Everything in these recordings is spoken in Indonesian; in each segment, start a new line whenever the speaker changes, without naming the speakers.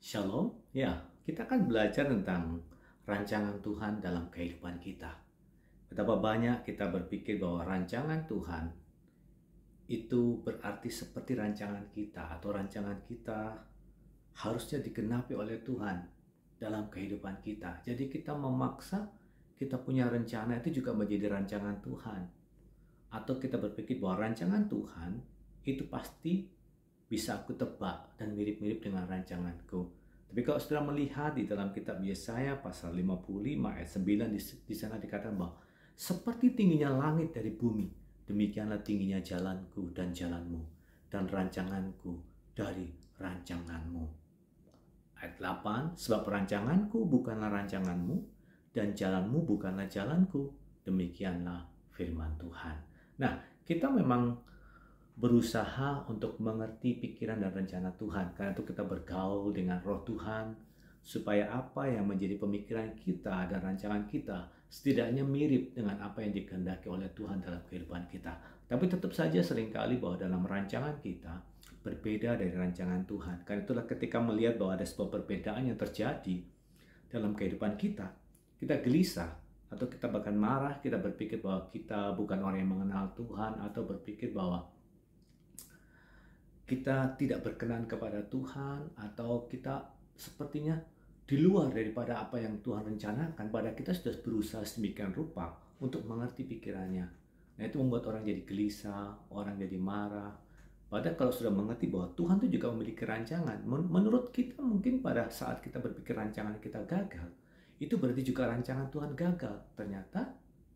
Shalom, ya, kita akan belajar tentang rancangan Tuhan dalam kehidupan kita. Betapa banyak kita berpikir bahwa rancangan Tuhan itu berarti seperti rancangan kita, atau rancangan kita harusnya digenapi oleh Tuhan dalam kehidupan kita. Jadi kita memaksa kita punya rencana itu juga menjadi rancangan Tuhan. Atau kita berpikir bahwa rancangan Tuhan itu pasti bisa aku tebak dan mirip-mirip dengan rancanganku. Tapi kalau saudara melihat di dalam kitab Yesaya pasal 55 ayat 9, di sana dikatakan bahwa seperti tingginya langit dari bumi, demikianlah tingginya jalanku dan jalanmu, dan rancanganku dari rancanganmu. Ayat 8, sebab rancanganku bukanlah rancanganmu, dan jalanmu bukanlah jalanku, demikianlah firman Tuhan. Nah, kita memang berusaha untuk mengerti pikiran dan rencana Tuhan. Karena itu kita bergaul dengan roh Tuhan, supaya apa yang menjadi pemikiran kita dan rancangan kita setidaknya mirip dengan apa yang dikehendaki oleh Tuhan dalam kehidupan kita. Tapi tetap saja seringkali bahwa dalam rancangan kita berbeda dari rancangan Tuhan. Karena itulah ketika melihat bahwa ada sebuah perbedaan yang terjadi dalam kehidupan kita, kita gelisah, atau kita bahkan marah, kita berpikir bahwa kita bukan orang yang mengenal Tuhan, atau berpikir bahwa kita tidak berkenan kepada Tuhan, atau kita sepertinya di luar daripada apa yang Tuhan rencanakan. Pada kita sudah berusaha sedemikian rupa untuk mengerti pikirannya. Nah, itu membuat orang jadi gelisah, orang jadi marah. Padahal kalau sudah mengerti bahwa Tuhan itu juga memiliki rancangan, menurut kita mungkin pada saat kita berpikir rancangan kita gagal, itu berarti juga rancangan Tuhan gagal. Ternyata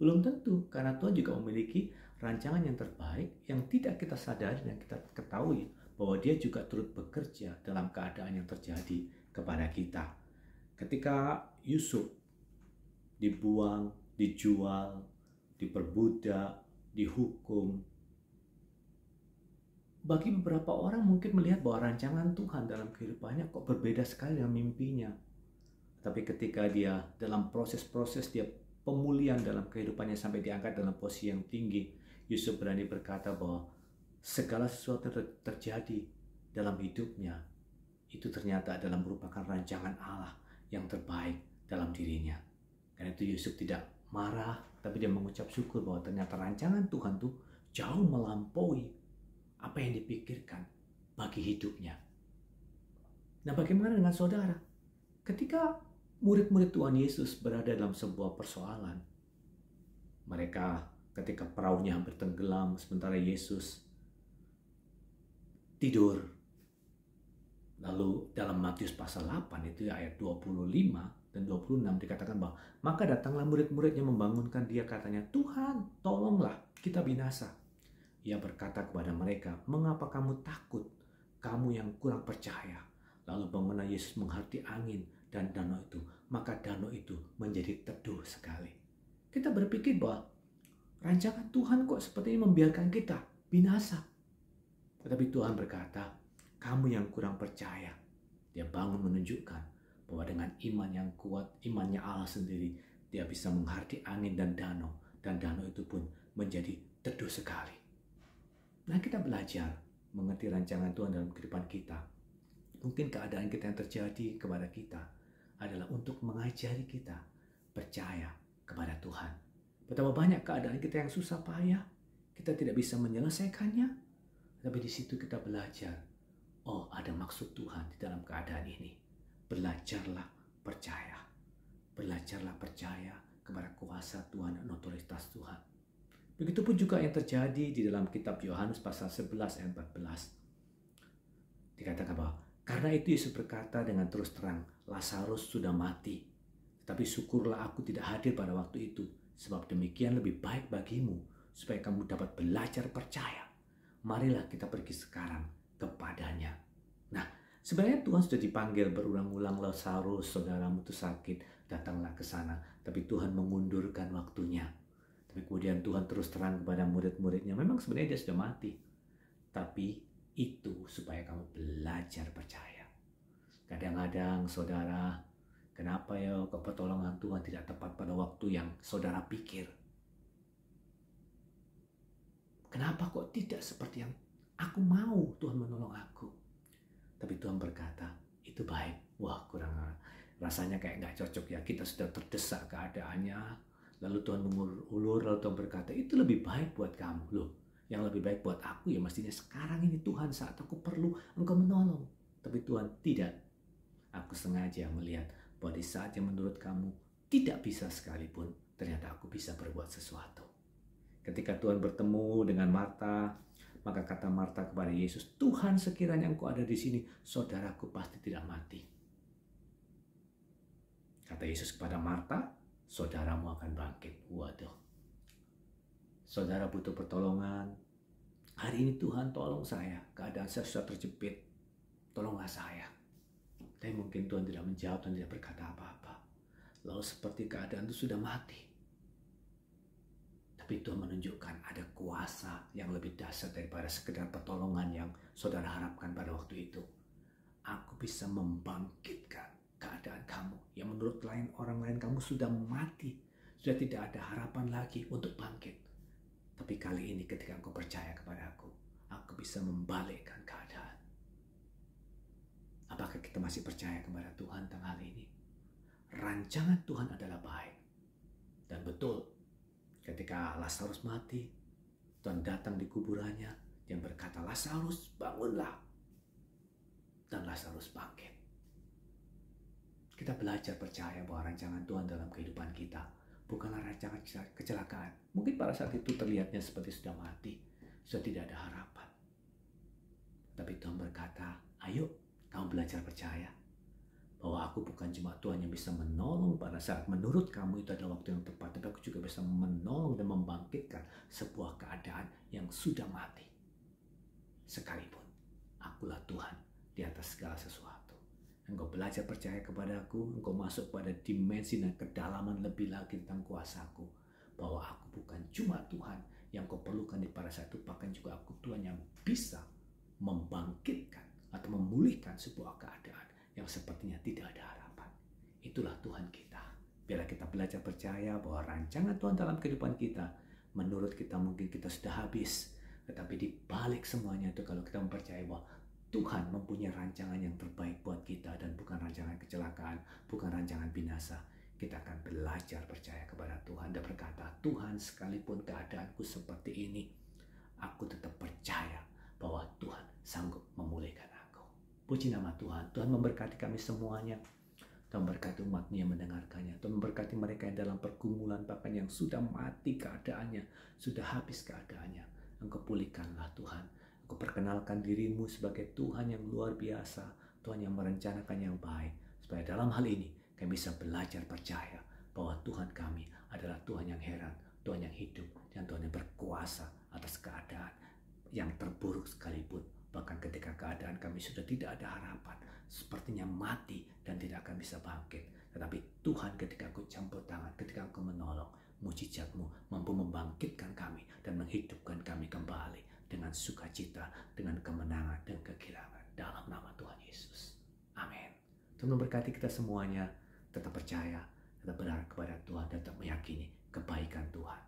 belum tentu, karena Tuhan juga memiliki rancangan yang terbaik yang tidak kita sadari dan kita ketahui bahwa dia juga turut bekerja dalam keadaan yang terjadi kepada kita. Ketika Yusuf dibuang, dijual, diperbudak, dihukum, bagi beberapa orang mungkin melihat bahwa rancangan Tuhan dalam kehidupannya kok berbeda sekali dengan mimpinya. Tapi ketika dia dalam proses-proses dia pemulihan dalam kehidupannya sampai diangkat dalam posisi yang tinggi, Yusuf berani berkata bahwa segala sesuatu yang terjadi dalam hidupnya itu ternyata adalah merupakan rancangan Allah yang terbaik dalam dirinya. Karena itu Yusuf tidak marah, tapi dia mengucap syukur bahwa ternyata rancangan Tuhan itu jauh melampaui apa yang dipikirkan bagi hidupnya. Nah, bagaimana dengan saudara? Ketika murid-murid Tuhan Yesus berada dalam sebuah persoalan, mereka ketika perahunya hampir tenggelam sementara Yesus tidur. Lalu dalam Matius pasal 8 itu ayat 25 dan 26 dikatakan bahwa maka datanglah murid-muridnya membangunkan dia, katanya, "Tuhan, tolonglah, kita binasa." Ia berkata kepada mereka, "Mengapa kamu takut, kamu yang kurang percaya?" Lalu bangunlah Yesus menghati angin dan danau itu, maka danau itu menjadi teduh sekali. Kita berpikir bahwa rancangan Tuhan kok sepertinya membiarkan kita binasa. Tetapi Tuhan berkata, kamu yang kurang percaya. Dia bangun menunjukkan bahwa dengan iman yang kuat, imannya Allah sendiri, dia bisa menghardie angin dan danau itu pun menjadi teduh sekali. Nah, kita belajar mengerti rancangan Tuhan dalam kehidupan kita. Mungkin keadaan kita yang terjadi kepada kita adalah untuk mengajari kita percaya kepada Tuhan. Betapa banyak keadaan kita yang susah payah, kita tidak bisa menyelesaikannya, tapi di situ kita belajar, oh, ada maksud Tuhan di dalam keadaan ini. Belajarlah percaya. Belajarlah percaya kepada kuasa Tuhan dan otoritas Tuhan. Begitupun juga yang terjadi di dalam kitab Yohanes pasal 11 ayat 14. Dikatakan bahwa karena itu Yesus berkata dengan terus terang, Lazarus sudah mati. Tapi syukurlah aku tidak hadir pada waktu itu, sebab demikian lebih baik bagimu, supaya kamu dapat belajar percaya. Marilah kita pergi sekarang kepadanya. Nah, sebenarnya Tuhan sudah dipanggil berulang-ulang, Lazarus, saudaramu itu sakit, datanglah ke sana. Tapi Tuhan mengundurkan waktunya. Tapi kemudian Tuhan terus terang kepada murid-muridnya, memang sebenarnya dia sudah mati. Tapi itu supaya kamu belajar percaya. Kadang-kadang saudara, kenapa ya pertolongan Tuhan tidak tepat pada waktu yang saudara pikir? Kenapa kok tidak seperti yang aku mau Tuhan menolong aku? Tapi Tuhan berkata, itu baik. wah kurang, rasanya kayak nggak cocok ya, kita sudah terdesak keadaannya, lalu Tuhan mengulur, lalu Tuhan berkata, itu lebih baik buat kamu. Loh, yang lebih baik buat aku ya mestinya sekarang ini Tuhan, saat aku perlu Engkau menolong. Tapi Tuhan tidak. Aku sengaja melihat bahwa di saat yang menurut kamu tidak bisa sekalipun, ternyata aku bisa berbuat sesuatu. Ketika Tuhan bertemu dengan Marta, maka kata Marta kepada Yesus, Tuhan, sekiranya Engkau ada di sini, saudaraku pasti tidak mati. Kata Yesus kepada Marta, saudaramu akan bangkit. Waduh, saudara butuh pertolongan. Hari ini Tuhan tolong saya, keadaan saya sudah terjepit. Tolonglah saya. Tapi mungkin Tuhan tidak menjawab dan tidak berkata apa-apa. Lalu seperti keadaan itu sudah mati. Tapi Tuhan menunjukkan ada kuasa yang lebih dahsyat daripada sekedar pertolongan yang saudara harapkan pada waktu itu. Aku bisa membangkitkan keadaan kamu yang menurut orang lain kamu sudah mati. Sudah tidak ada harapan lagi untuk bangkit. Tapi kali ini ketika engkau percaya kepada aku bisa membalikkan keadaan. Apakah kita masih percaya kepada Tuhan tentang hal ini? Rancangan Tuhan adalah baik. Dan betul, ketika Lazarus mati, Tuhan datang di kuburannya yang berkata, Lazarus bangunlah. Dan Lazarus bangkit. Kita belajar percaya bahwa rancangan Tuhan dalam kehidupan kita bukanlah rancangan kecelakaan. Mungkin pada saat itu terlihatnya seperti sudah mati, sudah tidak ada harapan. Tapi Tuhan berkata, ayo kamu belajar percaya bahwa aku bukan cuma Tuhan yang bisa menolong pada saat menurut kamu itu adalah waktu yang tepat, tapi aku juga bisa menolong dan membangkitkan sebuah keadaan yang sudah mati. Sekalipun akulah Tuhan di atas segala sesuatu. Engkau belajar percaya kepadaku, engkau masuk pada dimensi dan kedalaman lebih lagi tentang kuasaku. Bahwa aku bukan cuma Tuhan yang kau perlukan di pada saat itu, bahkan juga aku Tuhan yang bisa membangkitkan atau memulihkan sebuah keadaan yang sepertinya tidak ada harapan. Itulah Tuhan kita. Biarlah kita belajar percaya bahwa rancangan Tuhan dalam kehidupan kita, menurut kita mungkin kita sudah habis. Tetapi di balik semuanya itu, kalau kita mempercayai bahwa Tuhan mempunyai rancangan yang terbaik buat kita dan bukan rancangan kecelakaan, bukan rancangan binasa, kita akan belajar percaya kepada Tuhan dan berkata, Tuhan, sekalipun keadaanku seperti ini, aku tetap percaya bahwa Tuhan sanggup memulihkan aku. Puji nama Tuhan. Tuhan memberkati kami semuanya. Tuhan memberkati umat-Nya yang mendengarkannya. Tuhan memberkati mereka yang dalam pergumulan, bahkan yang sudah mati keadaannya, sudah habis keadaannya. Engkau pulihkanlah Tuhan. Engkau perkenalkan dirimu sebagai Tuhan yang luar biasa, Tuhan yang merencanakan yang baik, supaya dalam hal ini kami bisa belajar percaya bahwa Tuhan kami adalah Tuhan yang heran, Tuhan yang hidup, dan Tuhan yang berkuasa atas keadaan yang terburuk sekalipun. Bahkan ketika keadaan kami sudah tidak ada harapan, sepertinya mati dan tidak akan bisa bangkit. Tetapi Tuhan, ketika Engkau campur tangan, ketika Engkau menolong, mujizat-Mu mampu membangkitkan kami dan menghidupkan kami kembali dengan sukacita, dengan kemenangan dan kegirangan dalam nama Tuhan Yesus. Amin. Tuhan memberkati kita semuanya. Tetap percaya, tetap berharap kepada Tuhan, tetap meyakini kebaikan Tuhan.